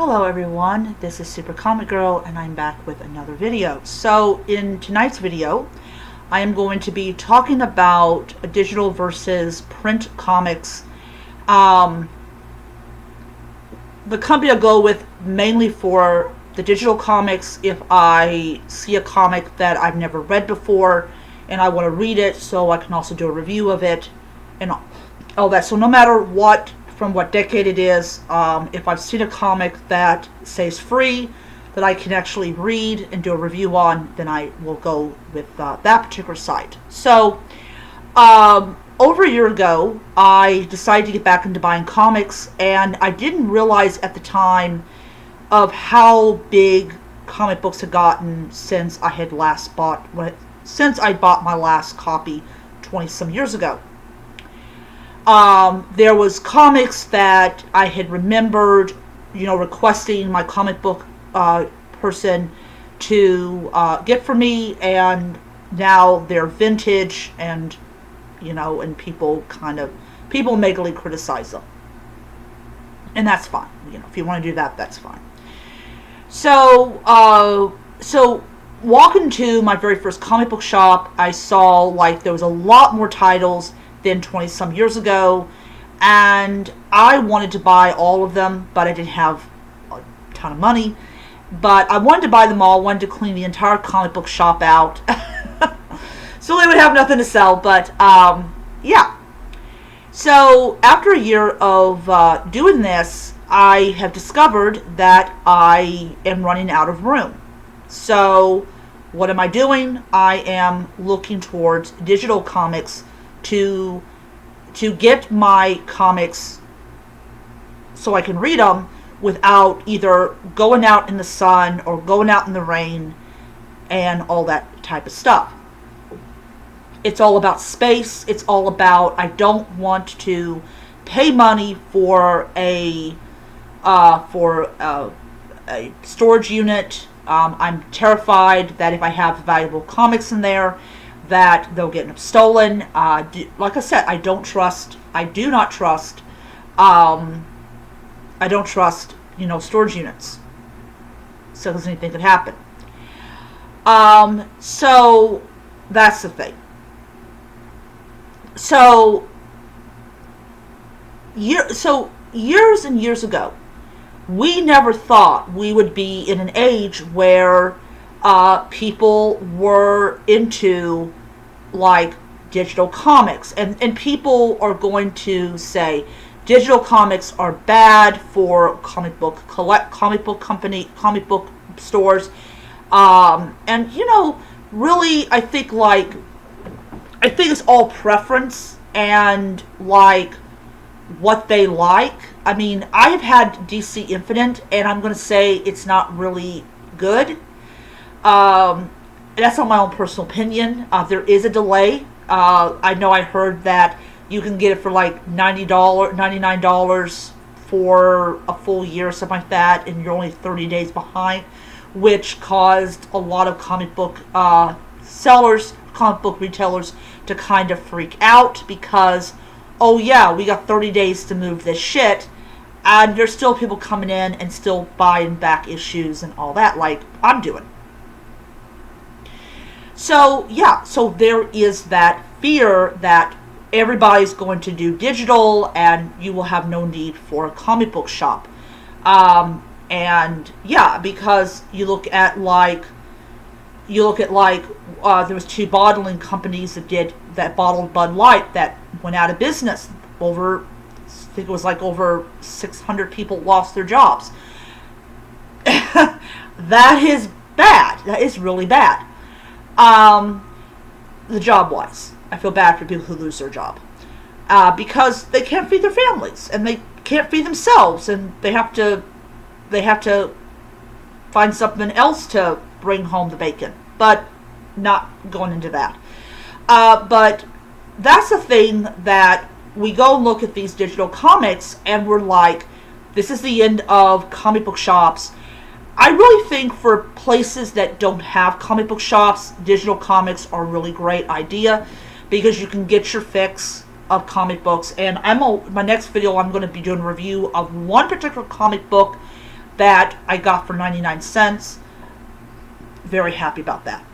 Hello everyone, this is Super Comic Girl and I'm back with another video. So in tonight's video, I am going to be talking about digital versus print comics. The company I'll go with mainly for the digital comics if I see a comic that I've never read before and I want to read it so I can also do a review of it and all that. So no matter from what decade it is, if I've seen a comic that says free, that I can actually read and do a review on, then I will go with that particular site. So, over a year ago, I decided to get back into buying comics, and I didn't realize at the time of how big comic books had gotten since I bought my last copy 20 some years ago. There was comics that I had remembered, requesting my comic book person to get for me, and now they're vintage, and and people megally criticize them, and that's fine. If you want to do that, that's fine. So walking to my very first comic book shop, I saw there was a lot more titles than 20 some years ago, and I wanted to buy all of them, but I didn't have a ton of money. But I wanted to buy them all, wanted to clean the entire comic book shop out so they would have nothing to sell. But yeah, so after a year of doing this, I have discovered that I am running out of room. So what am I doing? I am looking towards digital comics to get my comics so I can read them without either going out in the sun or going out in the rain and all that type of stuff. It's all about space. It's all about, I don't want to pay money for a storage unit. I'm terrified that if I have valuable comics in there, that they'll get them stolen. Like I said, I do not trust storage units. So because anything could happen. So that's the thing. So years and years ago, we never thought we would be in an age where people were into digital comics, and people are going to say digital comics are bad for comic book stores, and really I think it's all preference and what they like. I mean, I have had DC Infinite, and I'm going to say it's not really good. That's not my own personal opinion. There is a delay. I know I heard that you can get it for $99 for a full year or something like that, and you're only 30 days behind, which caused a lot of comic book retailers to kind of freak out because, oh yeah, we got 30 days to move this shit, and there's still people coming in and still buying back issues and all that like I'm doing. So yeah, so there is that fear that everybody's going to do digital and you will have no need for a comic book shop. And yeah, because you look at there was two bottling companies that bottled Bud Light that went out of business. I think it was over 600 people lost their jobs. That is bad. That is really bad. The job-wise, I feel bad for people who lose their job because they can't feed their families and they can't feed themselves, and they have to find something else to bring home the bacon. But not going into that. But that's the thing, that we go and look at these digital comics and we're like, this is the end of comic book shops. I really think for places that don't have comic book shops, digital comics are a really great idea because you can get your fix of comic books. And my next video, I'm going to be doing a review of one particular comic book that I got for 99 cents. Very happy about that.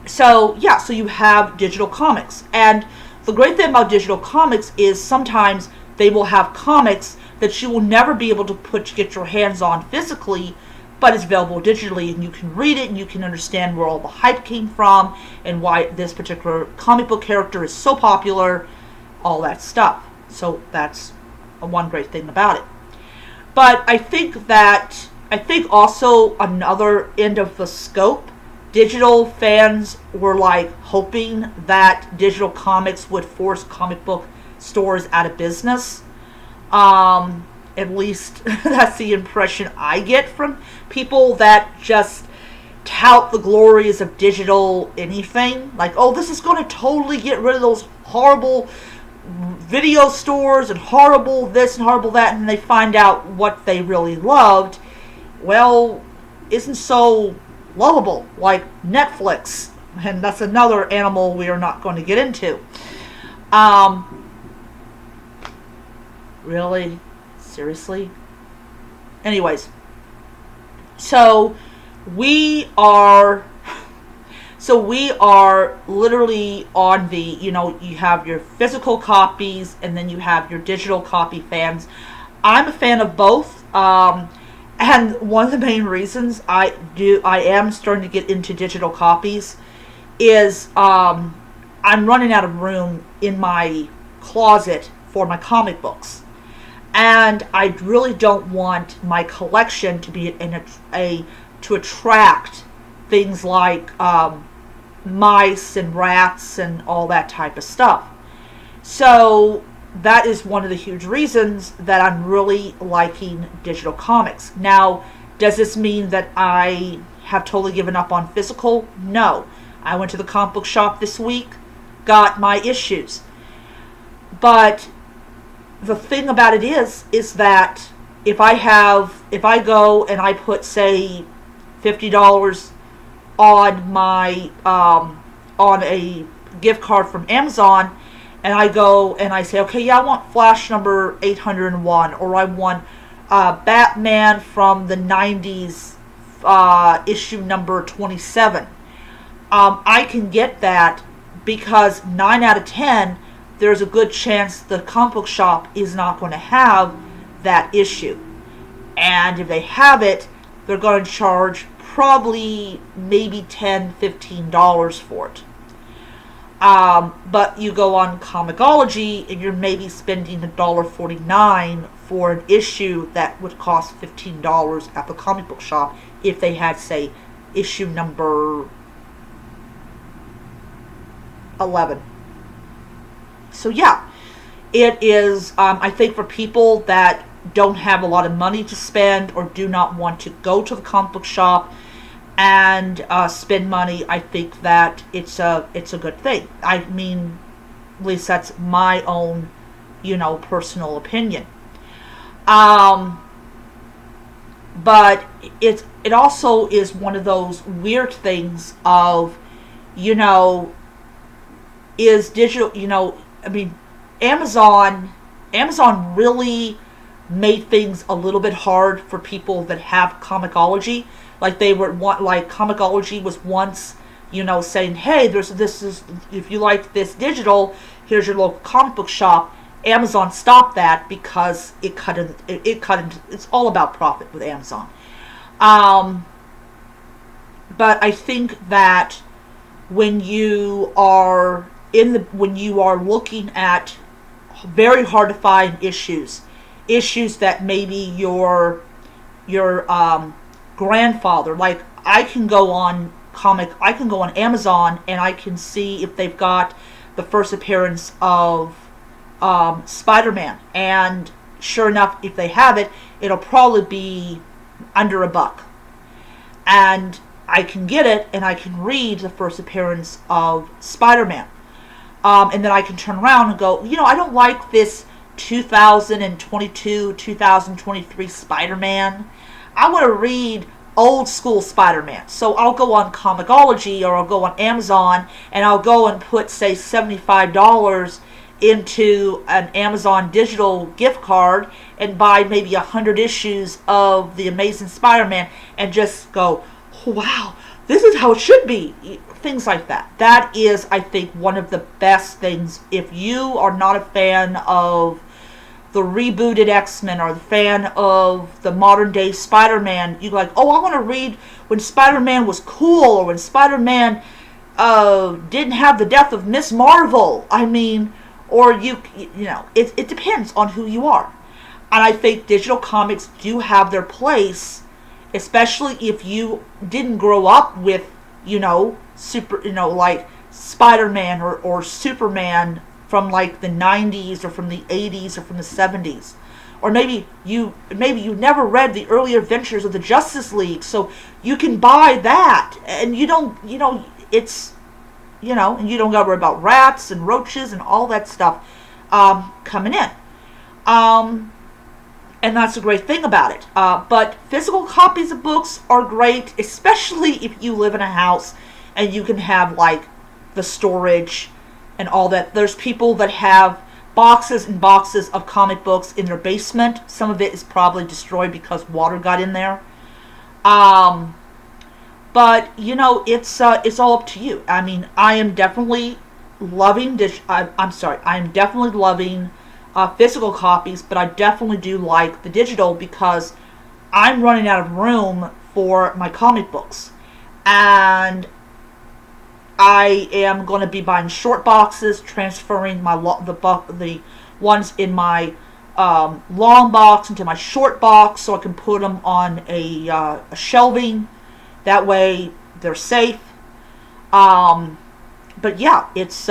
So yeah, so you have digital comics. And the great thing about digital comics is sometimes they will have comics that you will never be able to get your hands on physically, but it's available digitally, and you can read it and you can understand where all the hype came from and why this particular comic book character is so popular, all that stuff. So that's one great thing about it. But I think also another end of the scope, digital fans were like hoping that digital comics would force comic book stores out of business. At least that's the impression I get from people that just tout the glories of digital anything. Like, oh, this is going to totally get rid of those horrible video stores and horrible this and horrible that, and they find out what they really loved, well, isn't so lovable, like Netflix. And that's another animal we are not going to get into. Really? Seriously? Anyways, so we are literally on the, you have your physical copies and then you have your digital copy fans. I'm a fan of both. And one of the main reasons I am starting to get into digital copies is I'm running out of room in my closet for my comic books. And I really don't want my collection to be to attract things like mice and rats and all that type of stuff. So that is one of the huge reasons that I'm really liking digital comics. Now, does this mean that I have totally given up on physical? No. I went to the comic book shop this week, got my issues. But the thing about it is that if I go and I put, say, $50 on my on a gift card from Amazon, and I go and I say, okay, yeah, I want Flash number 801, or I want Batman from the 90s issue number 27. I can get that because 9 out of 10, there's a good chance the comic book shop is not going to have that issue. And if they have it, they're going to charge probably maybe $10, $15 for it. But you go on Comixology and you're maybe spending $1.49 for an issue that would cost $15 at the comic book shop if they had, say, issue number 11. So yeah, it is, I think for people that don't have a lot of money to spend or do not want to go to the comic book shop and spend money, I think that it's a good thing. I mean, at least that's my own, personal opinion. But it also is one of those weird things of, is digital, I mean, Amazon really made things a little bit hard for people that have Comixology. Like Comixology was once, saying, hey, if you like this digital, here's your local comic book shop. Amazon stopped that because it's all about profit with Amazon. But I think that when you are looking at very hard to find issues that maybe your grandfather, like I can go on Amazon and I can see if they've got the first appearance of Spider-Man, and sure enough, if they have it, it'll probably be under $1, and I can get it and I can read the first appearance of Spider-Man, and then I can turn around and go, I don't like this 2022 2023 Spider-Man. I want to read old school Spider-Man. So I'll go on Comixology or I'll go on Amazon and I'll go and put, say, $75 into an Amazon digital gift card and buy maybe 100 issues of the Amazing Spider-Man and just go, wow, this is how it should be. Things like that. That is, I think, one of the best things. If you are not a fan of the rebooted X-Men or the fan of the modern day Spider-Man, you're like, oh, I want to read when Spider-Man was cool, or when Spider-Man didn't have the death of Miss Marvel. I mean, or you know, it depends on who you are. And I think digital comics do have their place, especially if you didn't grow up with, you know, like Spider-Man or Superman from like the 90s or from the 80s or from the 70s. Or maybe you never read the early adventures of the Justice League, so you can buy that, and you don't, you know, it's, you know, and you don't got to worry about rats and roaches and all that stuff coming in. And that's a great thing about it. But physical copies of books are great, especially if you live in a house and you can have like the storage and all that. There's people that have boxes and boxes of comic books in their basement. Some of it is probably destroyed because water got in there. But you know, it's all up to you. I mean, I am definitely loving I am definitely loving physical copies, but I definitely do like the digital because I'm running out of room for my comic books, and I am going to be buying short boxes, transferring the ones in my long box into my short box so I can put them on a shelving. That way they're safe. But yeah, it's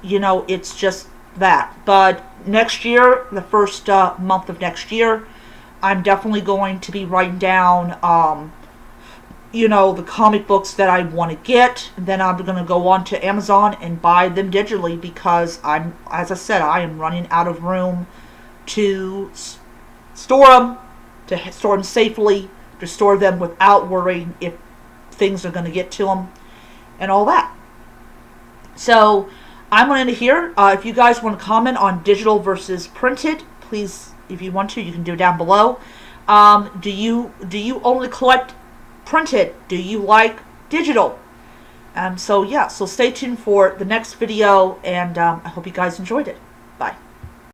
you know, it's just that. But next year, the first month of next year, I'm definitely going to be writing down you know, the comic books that I want to get. And then I'm going to go on to Amazon and buy them digitally because as I said, I am running out of room to store them, to store them safely, to store them without worrying if things are going to get to them and all that. So I'm going to end it here. If you guys want to comment on digital versus printed, please, if you want to, you can do it down below. Do you only collect printed? Do you like digital? So yeah, so stay tuned for the next video, and I hope you guys enjoyed it. Bye.